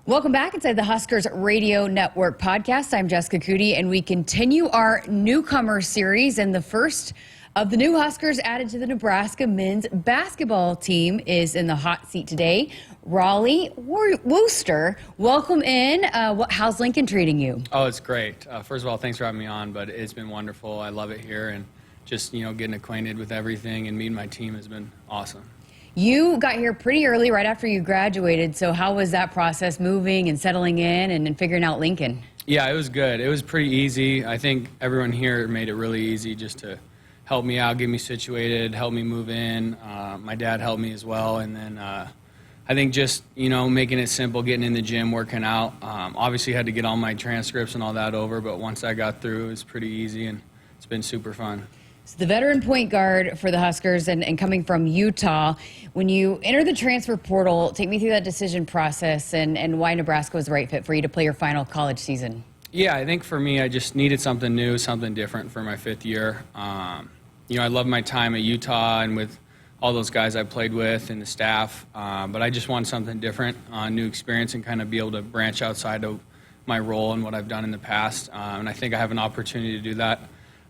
Welcome back inside the Huskers Radio Network podcast. I'm Jessica Coody, and we continue our newcomer series. And the first of the new Huskers added to the Nebraska men's basketball team is in the hot seat today. Rollie Worster, welcome in. How's Lincoln treating you? Oh, it's great. First of all, thanks for having me on, but it's been wonderful. I love it here, and just, getting acquainted with everything and meeting my team has been awesome. You got here pretty early, right after you graduated. So how was that process, moving and settling in and figuring out Lincoln? Yeah, it was good. It was pretty easy. I think everyone here made it really easy just to help me out, get me situated, help me move in. My dad helped me as well. And then I think just, making it simple, getting in the gym, working out. Obviously had to get all my transcripts and all that over, but once I got through, it was pretty easy, and it's been super fun. So the veteran point guard for the Huskers and coming from Utah, when you enter the transfer portal, take me through that decision process and why Nebraska was the right fit for you to play your final college season. Yeah, I think for me, I just needed something new, something different for my fifth year. I love my time at Utah and with all those guys I played with and the staff, but I just wanted something different, new experience, and kind of be able to branch outside of my role and what I've done in the past. And I think I have an opportunity to do that.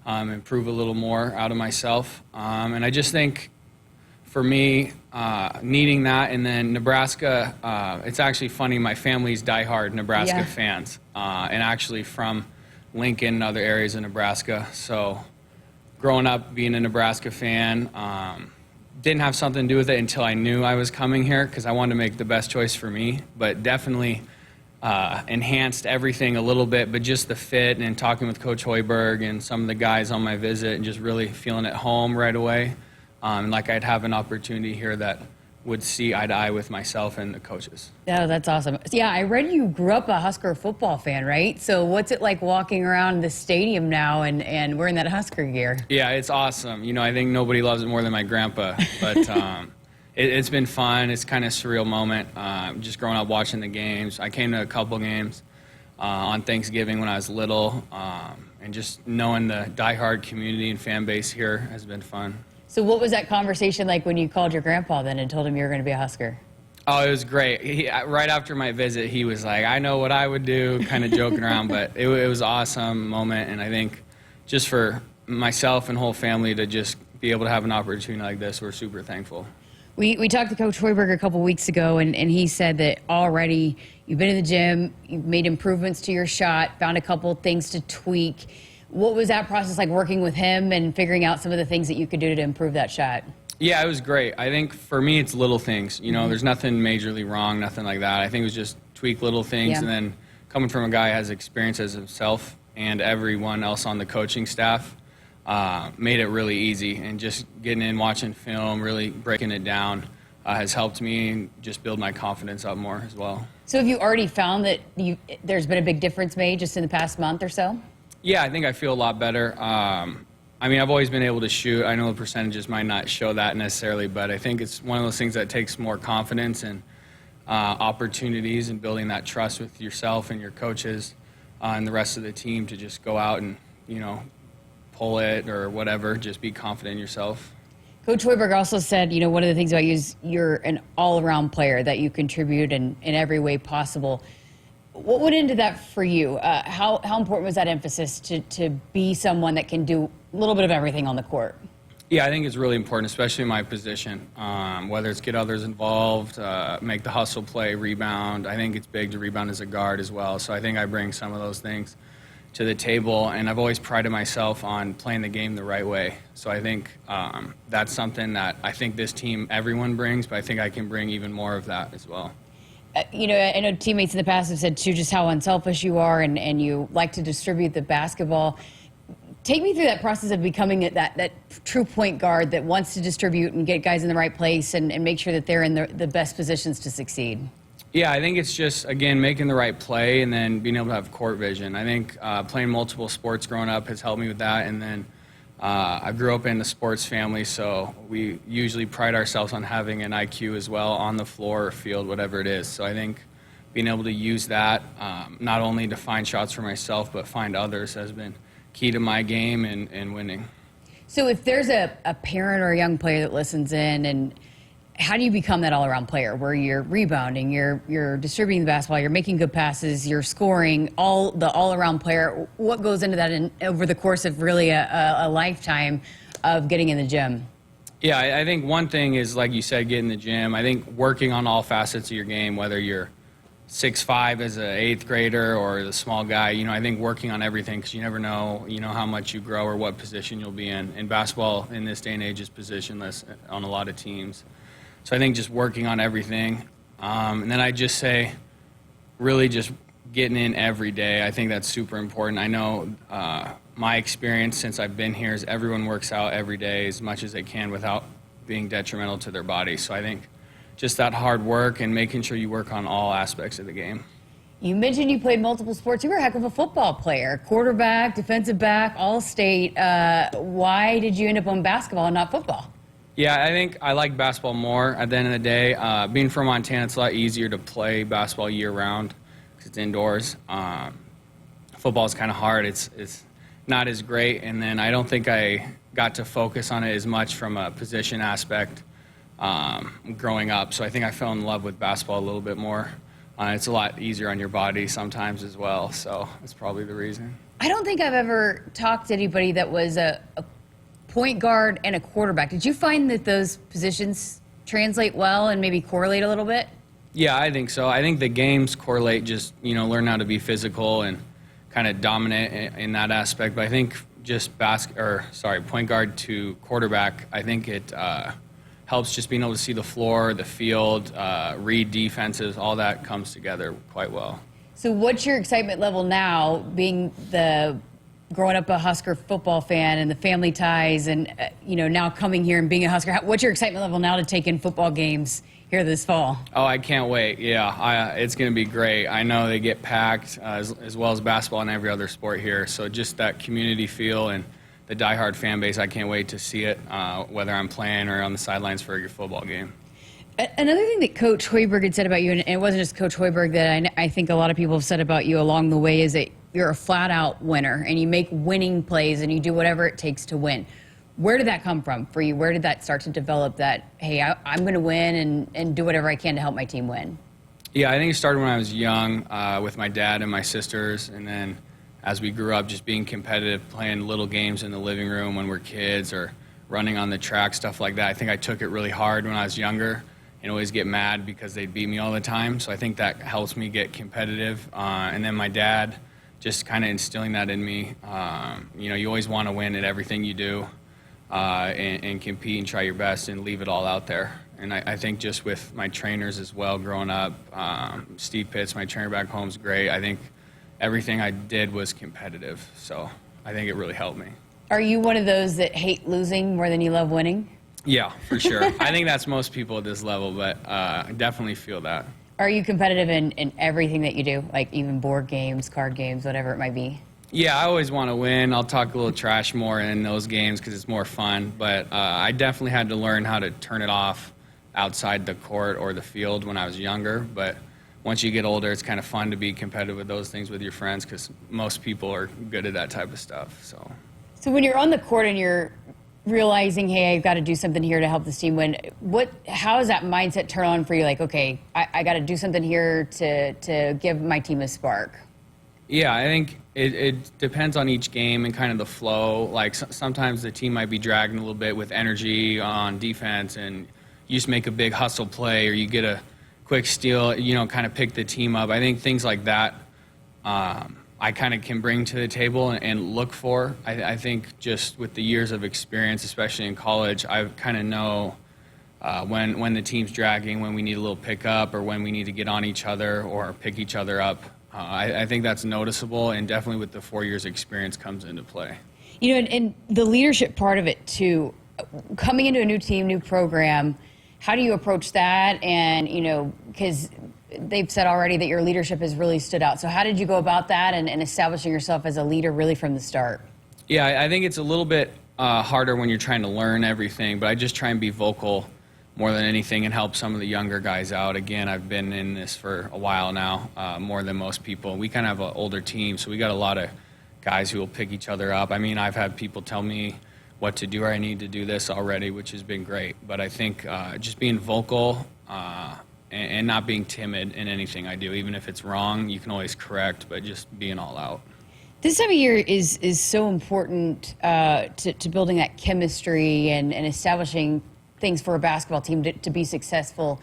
Improve a little more out of myself. And I just think for me, needing that, and then Nebraska, it's actually funny, my family's diehard Nebraska fans, and actually from Lincoln and other areas of Nebraska. So growing up being a Nebraska fan, didn't have something to do with it until I knew I was coming here, because I wanted to make the best choice for me, but definitely enhanced everything a little bit, but just the fit and talking with Coach Hoiberg and some of the guys on my visit and just really feeling at home right away. Like I'd have an opportunity here that would see eye to eye with myself and the coaches. Oh, that's awesome. Yeah, I read you grew up a Husker football fan, right? So what's it like walking around the stadium now and wearing that Husker gear? Yeah, it's awesome. I think nobody loves it more than my grandpa, but it's been fun. It's kind of a surreal moment, just growing up watching the games. I came to a couple games on Thanksgiving when I was little, and just knowing the diehard community and fan base here has been fun. So what was that conversation like when you called your grandpa then and told him you were going to be a Husker? Oh, it was great. Right after my visit, he was like, I know what I would do, kind of joking around, but it was an awesome moment, and I think just for myself and whole family to just be able to have an opportunity like this, we're super thankful. We talked to Coach Hoiberg a couple weeks ago, and he said that already you've been in the gym, you've made improvements to your shot, found a couple things to tweak. What was that process like, working with him and figuring out some of the things that you could do to improve that shot? Yeah, it was great. I think for me, it's little things. There's nothing majorly wrong, nothing like that. I think it was just tweak little things, and then coming from a guy who has experience as himself and everyone else on the coaching staff, made it really easy, and just getting in, watching film, really breaking it down has helped me just build my confidence up more as well. So have you already found that there's been a big difference made just in the past month or so? Yeah, I think I feel a lot better. I've always been able to shoot. I know the percentages might not show that necessarily, but I think it's one of those things that takes more confidence and opportunities and building that trust with yourself and your coaches and the rest of the team to just go out and, pull it or whatever, just be confident in yourself. Coach Hoiberg also said, one of the things about you is you're an all-around player, that you contribute in every way possible. What went into that for you? How important was that emphasis to be someone that can do a little bit of everything on the court? Yeah, I think it's really important, especially in my position, whether it's get others involved, make the hustle play, rebound. I think it's big to rebound as a guard as well. So I think I bring some of those things to the table, and I've always prided myself on playing the game the right way. So I think that's something that I think this team, everyone brings, but I think I can bring even more of that as well. I know teammates in the past have said, too, just how unselfish you are and you like to distribute the basketball. Take me through that process of becoming that true point guard that wants to distribute and get guys in the right place and make sure that they're in the best positions to succeed. Yeah, I think it's just, again, making the right play and then being able to have court vision. I think playing multiple sports growing up has helped me with that. And then I grew up in a sports family, so we usually pride ourselves on having an IQ as well on the floor or field, whatever it is. So I think being able to use that not only to find shots for myself but find others has been key to my game and winning. So if there's a parent or a young player that listens in and how do you become that all-around player where you're rebounding, you're distributing the basketball, you're making good passes, you're scoring, all-around player? What goes into that over the course of really a lifetime of getting in the gym? Yeah, I think one thing is, like you said, get in the gym. I think working on all facets of your game, whether you're 6'5" as an 8th grader or the small guy, I think working on everything, because you never know, how much you grow or what position you'll be in. And basketball in this day and age is positionless on a lot of teams. So I think just working on everything. And then I just say really just getting in every day. I think that's super important. I know my experience since I've been here is everyone works out every day as much as they can without being detrimental to their body. So I think just that hard work and making sure you work on all aspects of the game. You mentioned you played multiple sports. You were a heck of a football player, quarterback, defensive back, all-state. Why did you end up on basketball and not football? Yeah, I think I like basketball more at the end of the day. Being from Montana, it's a lot easier to play basketball year-round because it's indoors. Football is kind of hard. It's not as great, and then I don't think I got to focus on it as much from a position aspect growing up. So I think I fell in love with basketball a little bit more. It's a lot easier on your body sometimes as well, so that's probably the reason. I don't think I've ever talked to anybody that was a point guard and a quarterback. Did you find that those positions translate well and maybe correlate a little bit? Yeah, I think so. I think the games correlate, just learn how to be physical and kind of dominant in that aspect. But I think just point guard to quarterback, I think it helps just being able to see the floor, the field, read defenses, all that comes together quite well. So what's your excitement level now, being growing up a Husker football fan and the family ties and, now coming here and being a Husker? What's your excitement level now to take in football games here this fall? Oh, I can't wait. Yeah, it's going to be great. I know they get packed as well as basketball and every other sport here. So just that community feel and the diehard fan base, I can't wait to see it, whether I'm playing or on the sidelines for a football game. Another thing that Coach Hoiberg had said about you, and it wasn't just Coach Hoiberg, that I think a lot of people have said about you along the way, is that you're a flat-out winner, and you make winning plays, and you do whatever it takes to win. Where did that come from for you? Where did that start to develop that, hey, I'm going to win and do whatever I can to help my team win? Yeah, I think it started when I was young with my dad and my sisters, and then as we grew up, just being competitive, playing little games in the living room when we're kids or running on the track, stuff like that. I think I took it really hard when I was younger and always get mad because they'd beat me all the time. So I think that helps me get competitive. And then my dad just kind of instilling that in me. You always want to win at everything you do and compete and try your best and leave it all out there. And I think just with my trainers as well growing up, Steve Pitts, my trainer back home, is great. I think everything I did was competitive. So I think it really helped me. Are you one of those that hate losing more than you love winning? Yeah, for sure. I think that's most people at this level, but I definitely feel that. Are you competitive in everything that you do, like even board games, card games, whatever it might be? Yeah, I always want to win. I'll talk a little trash more in those games because it's more fun, but I definitely had to learn how to turn it off outside the court or the field when I was younger. But once you get older, it's kind of fun to be competitive with those things with your friends because most people are good at that type of stuff. So when you're on the court and you're realizing, hey, I've got to do something here to help this team win, how does that mindset turn on for you? Like, okay, I got to do something here to give my team a spark. Yeah, I think it depends on each game and kind of the flow. Like sometimes the team might be dragging a little bit with energy on defense and you just make a big hustle play or you get a quick steal, kind of pick the team up. I think things like that I kind of can bring to the table and look for. I think just with the years of experience, especially in college, I kind of know when the team's dragging, when we need a little pickup or when we need to get on each other or pick each other up. I think that's noticeable, and definitely with the 4 years experience comes into play. And the leadership part of it too, coming into a new team, new program, how do you approach that? And, because they've said already that your leadership has really stood out. So how did you go about that and establishing yourself as a leader really from the start? Yeah, I think it's a little bit harder when you're trying to learn everything, but I just try and be vocal more than anything and help some of the younger guys out. Again, I've been in this for a while now, more than most people. We kind of have an older team, so we got a lot of guys who will pick each other up. I mean, I've had people tell me what to do, or I need to do this already, which has been great. But I think just being vocal and not being timid in anything I do, even if it's wrong, you can always correct, but just being all out. This time of year is so important to building that chemistry and establishing things for a basketball team to be successful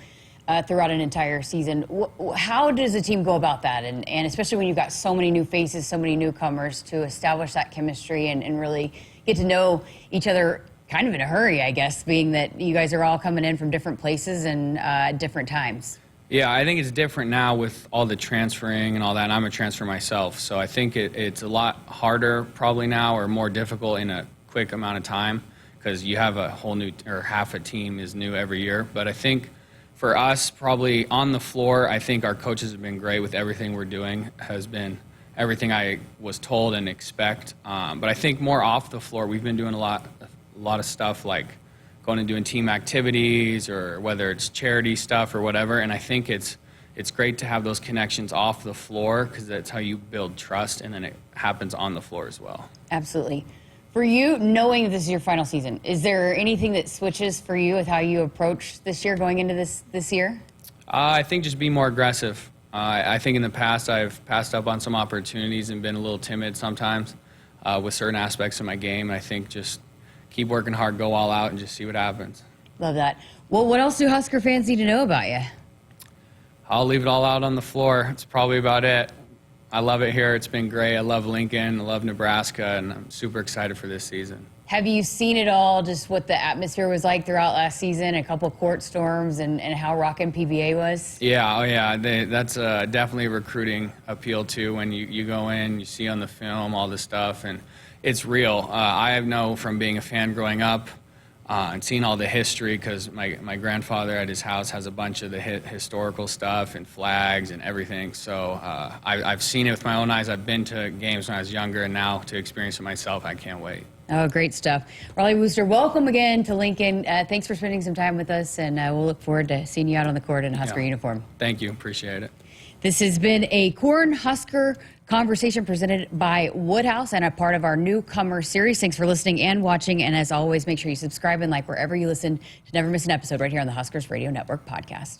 throughout an entire season. How does a team go about that? And especially when you've got so many new faces, so many newcomers, to establish that chemistry and really get to know each other kind of in a hurry, I guess, being that you guys are all coming in from different places and at different times. Yeah, I think it's different now with all the transferring and all that. And I'm a transfer myself, so I think it's a lot harder probably now, or more difficult in a quick amount of time, because you have a whole new, or half a team is new every year. But I think for us, probably on the floor, I think our coaches have been great with everything we're doing. Has been everything I was told and expect. But I think more off the floor, we've been doing a lot of stuff, like going and doing team activities, or whether it's charity stuff or whatever. And I think it's great to have those connections off the floor, because that's how you build trust, and then it happens on the floor as well. Absolutely. For you, knowing this is your final season, is there anything that switches for you with how you approach this year going into this year? I think just be more aggressive. I think in the past I've passed up on some opportunities and been a little timid sometimes with certain aspects of my game. And I think just keep working hard, go all out, and just see what happens. Love that. Well, what else do Husker fans need to know about you? I'll leave it all out on the floor. It's probably about it. I love it here. It's been great. I love Lincoln. I love Nebraska, and I'm super excited for this season. Have you seen it all, just what the atmosphere was like throughout last season, a couple court storms, and how rockin' PBA was? Yeah, oh yeah, that's definitely a recruiting appeal too. When you go in, you see on the film all this stuff, and it's real. I know from being a fan growing up and seeing all the history, because my grandfather at his house has a bunch of the historical stuff and flags and everything. So I've seen it with my own eyes. I've been to games when I was younger, and now to experience it myself, I can't wait. Oh, great stuff. Rollie Worster, welcome again to Lincoln. Thanks for spending some time with us, and we'll look forward to seeing you out on the court in a Husker uniform. Thank you. Appreciate it. This has been a Corn-Husker conversation presented by Woodhouse and a part of our newcomer series. Thanks for listening and watching. And as always, make sure you subscribe and like wherever you listen to never miss an episode right here on the Huskers Radio Network podcast.